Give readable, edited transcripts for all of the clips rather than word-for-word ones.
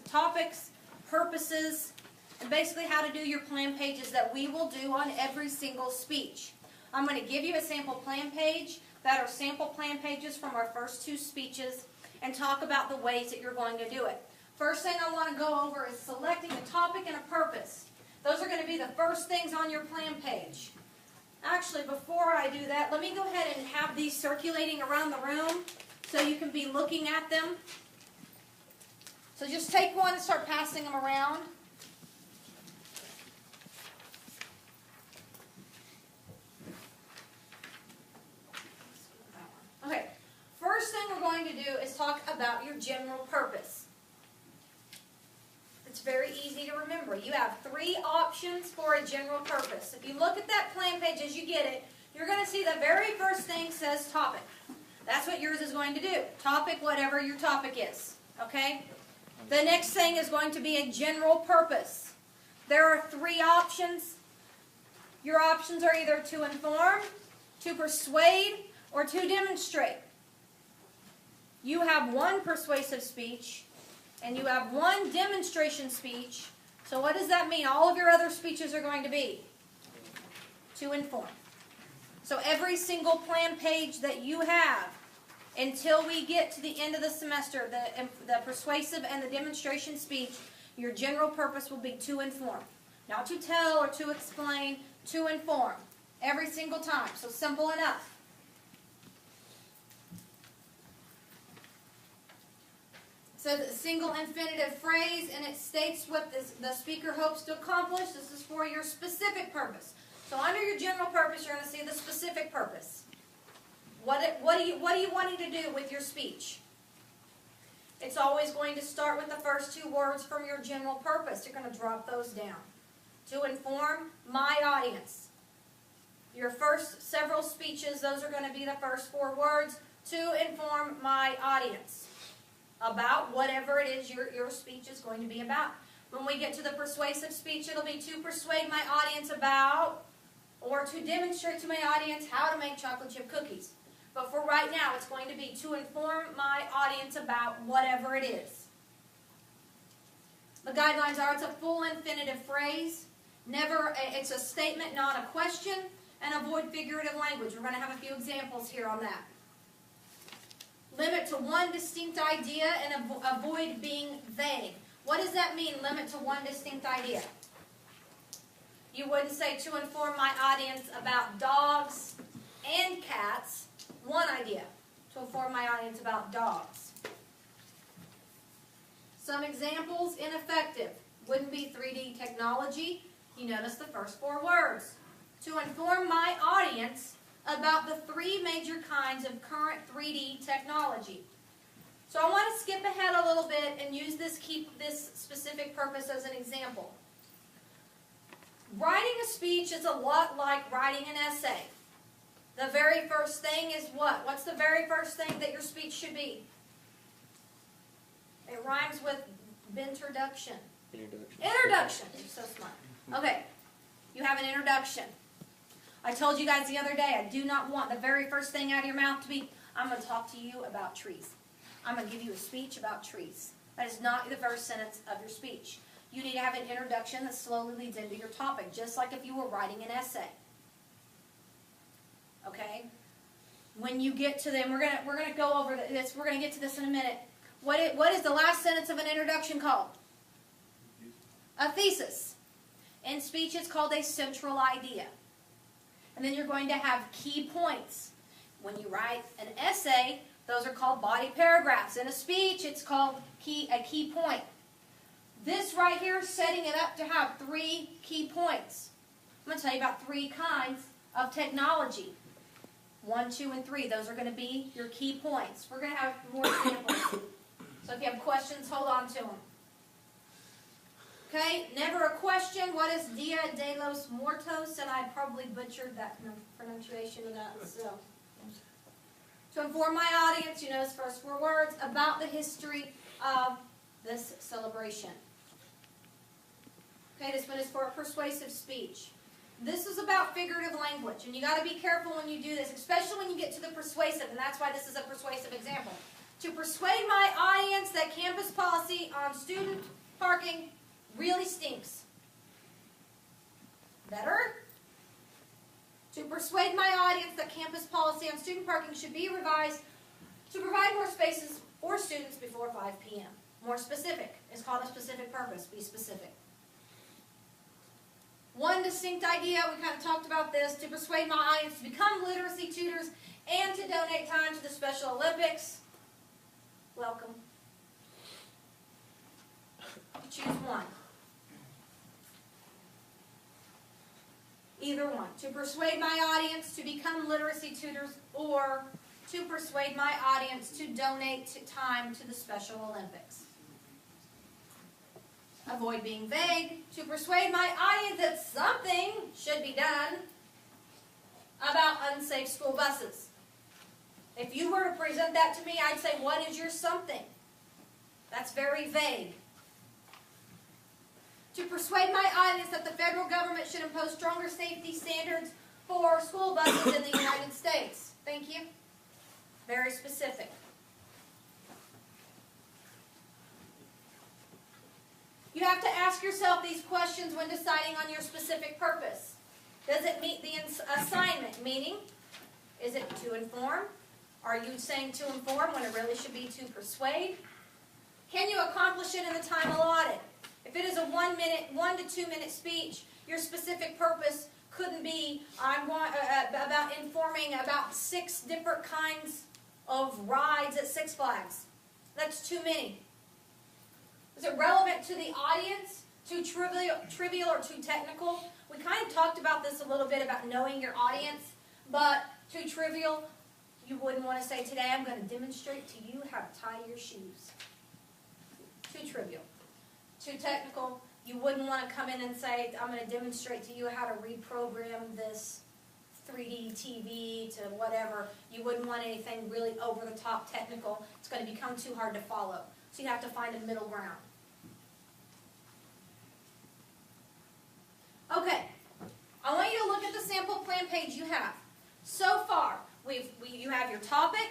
topics, purposes, and basically how to do your plan pages that we will do on every single speech. I'm going to give you a sample plan page that are sample plan pages from our first two speeches and talk about the ways that you're going to do it. First thing I want to go over is selecting a topic and a purpose. Those are going to be the first things on your plan page. Actually, before I do that, let me go ahead and have these circulating around the room so you can be looking at them. So just take one and start passing them around. Okay, first thing we're going to do is talk about your general purpose. It's very easy to remember. You have three options for a general purpose. If you look at that plan page as you get it, you're going to see the very first thing says topic. That's what yours is going to do. Topic, whatever your topic is. Okay? The next thing is going to be a general purpose. There are three options. Your options are either to inform, to persuade, or to demonstrate. You have one persuasive speech, and you have one demonstration speech. So what does that mean? All of your other speeches are going to be to inform. So every single plan page that you have, until we get to the end of the semester, the persuasive and the demonstration speech, your general purpose will be to inform. Not to tell or to explain, to inform. Every single time. So simple enough. So the single infinitive phrase, and it states what the speaker hopes to accomplish. This is for your specific purpose. So under your general purpose, you're going to see the specific purpose. What are you wanting to do with your speech? It's always going to start with the first two words from your general purpose. You're going to drop those down. To inform my audience. Your first several speeches, those are going to be the first four words. To inform my audience. About whatever it is your speech is going to be about. When we get to the persuasive speech, it'll be to persuade my audience about, or to demonstrate to my audience how to make chocolate chip cookies. But for right now, it's going to be to inform my audience about whatever it is. The guidelines are, it's a full infinitive phrase. It's a statement, not a question. And avoid figurative language. We're going to have a few examples here on that. Limit to one distinct idea and avoid being vague. What does that mean, limit to one distinct idea? You wouldn't say to inform my audience about dogs and cats. One idea. To inform my audience about dogs. Some examples, ineffective. Wouldn't be 3D technology. You notice the first four words. To inform my audience about the three major kinds of current 3D technology. So I want to skip ahead a little bit and use this specific purpose as an example. Writing a speech is a lot like writing an essay. The very first thing is what? What's the very first thing that your speech should be? It rhymes with introduction. Introduction. You're so smart. Okay. You have an introduction. I told you guys the other day, I do not want the very first thing out of your mouth to be, I'm going to talk to you about trees. I'm going to give you a speech about trees. That is not the first sentence of your speech. You need to have an introduction that slowly leads into your topic, just like if you were writing an essay. Okay? When you get to them, we're going to go over this. We're going to get to this in a minute. What is the last sentence of an introduction called? A thesis. In speech, it's called a central idea. And then you're going to have key points. When you write an essay, those are called body paragraphs. In a speech, it's called a key point. This right here is setting it up to have three key points. I'm going to tell you about three kinds of technology. 1, 2, and 3. Those are going to be your key points. We're going to have more examples. So if you have questions, hold on to them. Okay, never a question. What is Dia de los Muertos? And I probably butchered that pronunciation of that. So, to inform my audience, you know, first four words about the history of this celebration. Okay, this one is for a persuasive speech. This is about figurative language, and you got to be careful when you do this, especially when you get to the persuasive, and that's why this is a persuasive example. To persuade my audience that campus policy on student parking really stinks. Better? To persuade my audience that campus policy on student parking should be revised to provide more spaces for students before 5 p.m. More specific. It's called a specific purpose. Be specific. One distinct idea, we kind of talked about this, to persuade my audience to become literacy tutors and to donate time to the Special Olympics. Welcome. Choose one. Either one. To persuade my audience to become literacy tutors or to persuade my audience to donate time to the Special Olympics. Avoid being vague. To persuade my audience that something should be done about unsafe school buses. If you were to present that to me, I'd say, what is your something? That's very vague. To persuade my audience that the federal government should impose stronger safety standards for school buses in the United States. Thank you. Very specific. You have to ask yourself these questions when deciding on your specific purpose. Does it meet the assignment? Meaning, is it to inform? Are you saying to inform when it really should be to persuade? Can you accomplish it in the time allotted? If it is a 1 to 2 minute speech, your specific purpose couldn't be about informing about 6 different kinds of rides at Six Flags. That's too many. Is it relevant to the audience? Too trivial or too technical? We kind of talked about this a little bit about knowing your audience, but too trivial, you wouldn't want to say, today I'm going to demonstrate to you how to tie your shoes. Too trivial. Too technical, you wouldn't want to come in and say, I'm going to demonstrate to you how to reprogram this 3D TV to whatever. You wouldn't want anything really over-the-top technical. It's going to become too hard to follow. So you have to find a middle ground. Okay, I want you to look at the sample plan page you have. So far, you have your topic.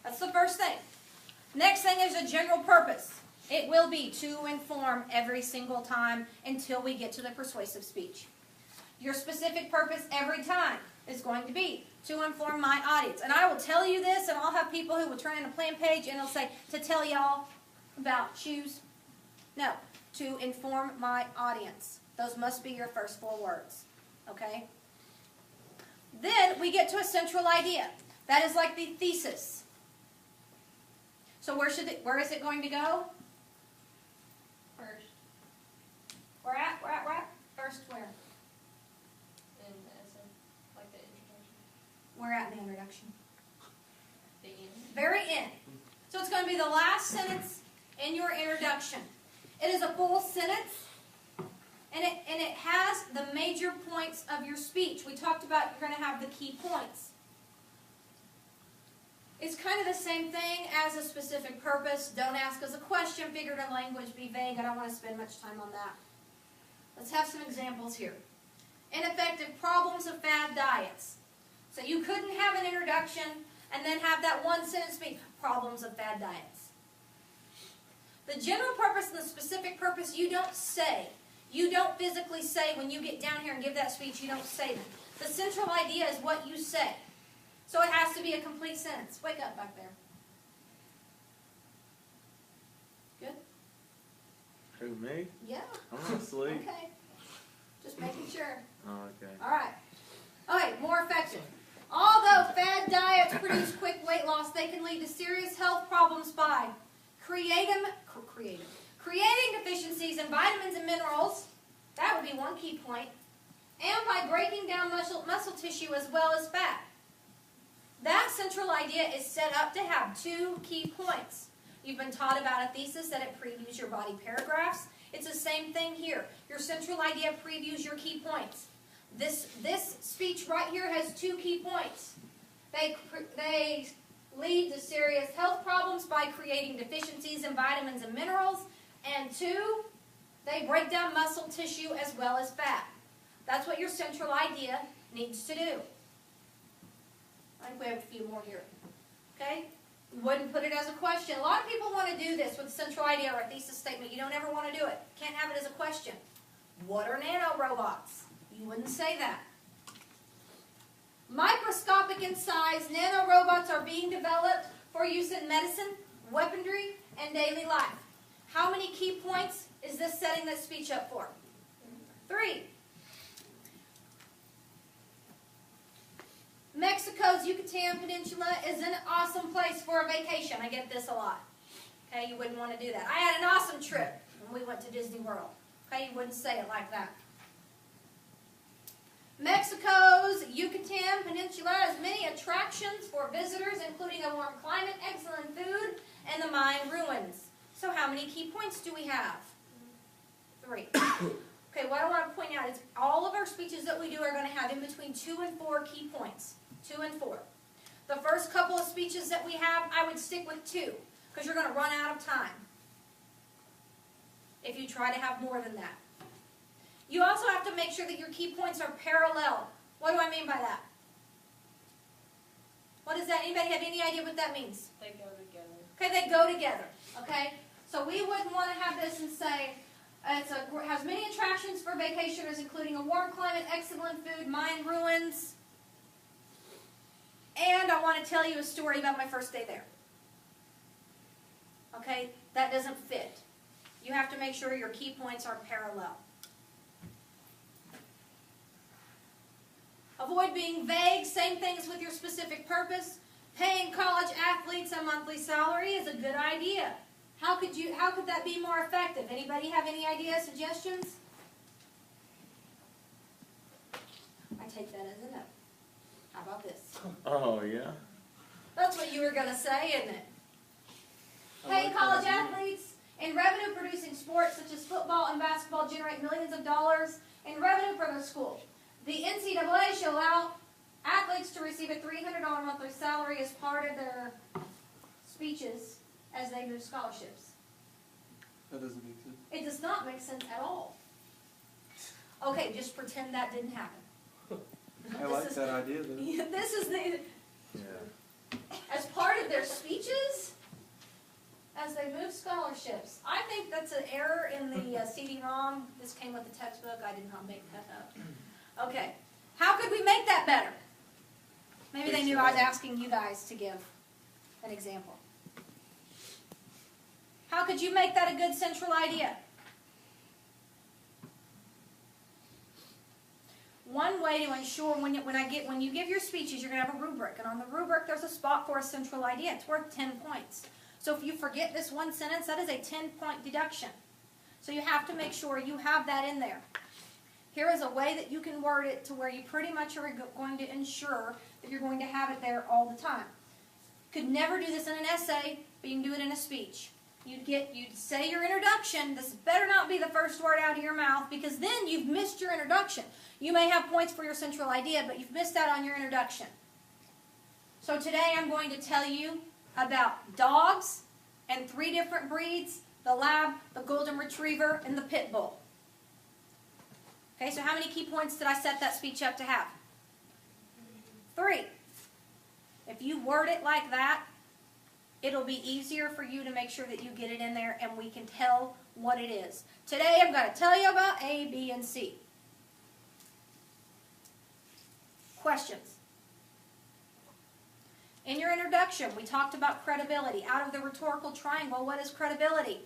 That's the first thing. Next thing is a general purpose. It will be to inform every single time until we get to the persuasive speech. Your specific purpose every time is going to be to inform my audience. And I will tell you this, and I'll have people who will turn in a plan page and they'll say, to tell y'all about shoes. No, to inform my audience. Those must be your first 4 words. Okay? Then we get to a central idea. That is like the thesis. So where is it going to go? First. Where at? First where? In the essay, like the introduction. Where at in the introduction? The end. Very end. So it's going to be the last sentence in your introduction. It is a full sentence, and it has the major points of your speech. We talked about you're going to have the key points. It's kind of the same thing as a specific purpose. Don't ask us a question, figurative language, be vague. I don't want to spend much time on that. Let's have some examples here. Ineffective problems of fad diets. So you couldn't have an introduction and then have that one sentence speak, problems of fad diets. The general purpose and the specific purpose you don't say. You don't physically say when you get down here and give that speech, you don't say them. The central idea is what you say. So it has to be a complete sentence. Wake up back there. Good? Who, me? Yeah. I'm not asleep. Okay. Just making sure. Oh, okay. All right. Okay, more effective. Although fad diets produce quick weight loss, they can lead to serious health problems by creating deficiencies in vitamins and minerals. That would be one key point. And by breaking down muscle tissue as well as fat. That central idea is set up to have 2 key points. You've been taught about a thesis that it previews your body paragraphs. It's the same thing here. Your central idea previews your key points. This speech right here has 2 key points. They lead to serious health problems by creating deficiencies in vitamins and minerals. And 2, they break down muscle tissue as well as fat. That's what your central idea needs to do. I think we have a few more here. Okay? You wouldn't put it as a question. A lot of people want to do this with a central idea or a thesis statement. You don't ever want to do it. Can't have it as a question. What are nanorobots? You wouldn't say that. Microscopic in size, nanorobots are being developed for use in medicine, weaponry, and daily life. How many key points is this setting this speech up for? 3. Mexico's Yucatan Peninsula is an awesome place for a vacation. I get this a lot. Okay, you wouldn't want to do that. I had an awesome trip when we went to Disney World. Okay, you wouldn't say it like that. Mexico's Yucatan Peninsula has many attractions for visitors, including a warm climate, excellent food, and the Mayan ruins. So how many key points do we have? 3. Okay, what I want to point out is all of our speeches that we do are going to have in between 2 and 4 key points. 2 and 4. The first couple of speeches that we have, I would stick with 2, because you're going to run out of time if you try to have more than that. You also have to make sure that your key points are parallel. What do I mean by that? What is that? Anybody have any idea what that means? They go together. Okay, they go together. Okay? So we wouldn't want to have this and say, has many attractions for vacationers, including a warm climate, excellent food, Mayan ruins, and I want to tell you a story about my first day there. Okay? That doesn't fit. You have to make sure your key points are parallel. Avoid being vague. Same things with your specific purpose. Paying college athletes a monthly salary is a good idea. How could that be more effective? Anybody have any ideas, suggestions? I take that as a no. How about this? Oh, yeah? That's what you were going to say, isn't it? I Paying like college that idea. athletes in revenue-producing sports such as football and basketball generate millions of dollars in revenue for their school. The NCAA shall allow athletes to receive a $300 monthly salary as part of their speeches as they move scholarships. That doesn't make sense. It does not make sense at all. Okay, just pretend that didn't happen. I like that idea though. This is the, Yeah. as part of their speeches, as they move scholarships. I think that's an error in the CD-ROM. This came with the textbook. I did not make that up. Okay. How could we make that better? Maybe they knew I was asking you guys to give an example. How could you make that a good central idea? One way to ensure when you give your speeches, you're going to have a rubric, and on the rubric there's a spot for a central idea. It's worth 10 points. So if you forget this one sentence, that is a 10-point deduction. So you have to make sure you have that in there. Here is a way that you can word it to where you pretty much are going to ensure that you're going to have it there all the time. Could never do this in an essay, but you can do it in a speech. You'd say your introduction. This better not be the first word out of your mouth, because then you've missed your introduction. You may have points for your central idea, but you've missed out on your introduction. So today I'm going to tell you about dogs and 3 different breeds: the Lab, the Golden Retriever, and the Pit Bull. Okay, so how many key points did I set that speech up to have? 3. If you word it like that, it'll be easier for you to make sure that you get it in there and we can tell what it is. Today I'm going to tell you about A, B, and C. Questions? In your introduction, we talked about credibility. Out of the rhetorical triangle, what is credibility?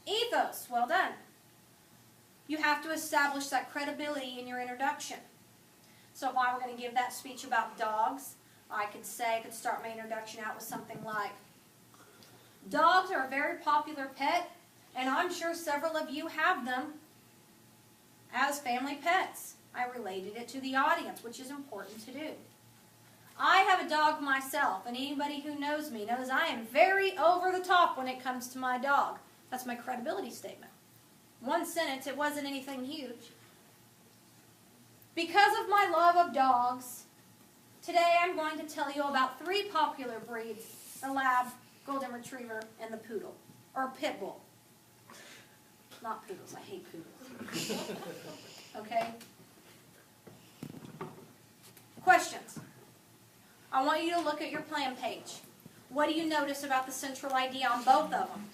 Ethos. Well done. You have to establish that credibility in your introduction. So if I were going to give that speech about dogs, I could start my introduction out with something like, dogs are a very popular pet, and I'm sure several of you have them as family pets. I related it to the audience, which is important to do. I have a dog myself, and anybody who knows me knows I am very over the top when it comes to my dog. That's my credibility statement. One sentence, it wasn't anything huge. Because of my love of dogs, today I'm going to tell you about 3 popular breeds: the Lab, Golden Retriever, and the Poodle, or Pit Bull. Not poodles, I hate poodles. Okay? Questions? I want you to look at your plan page. What do you notice about the central idea on both of them?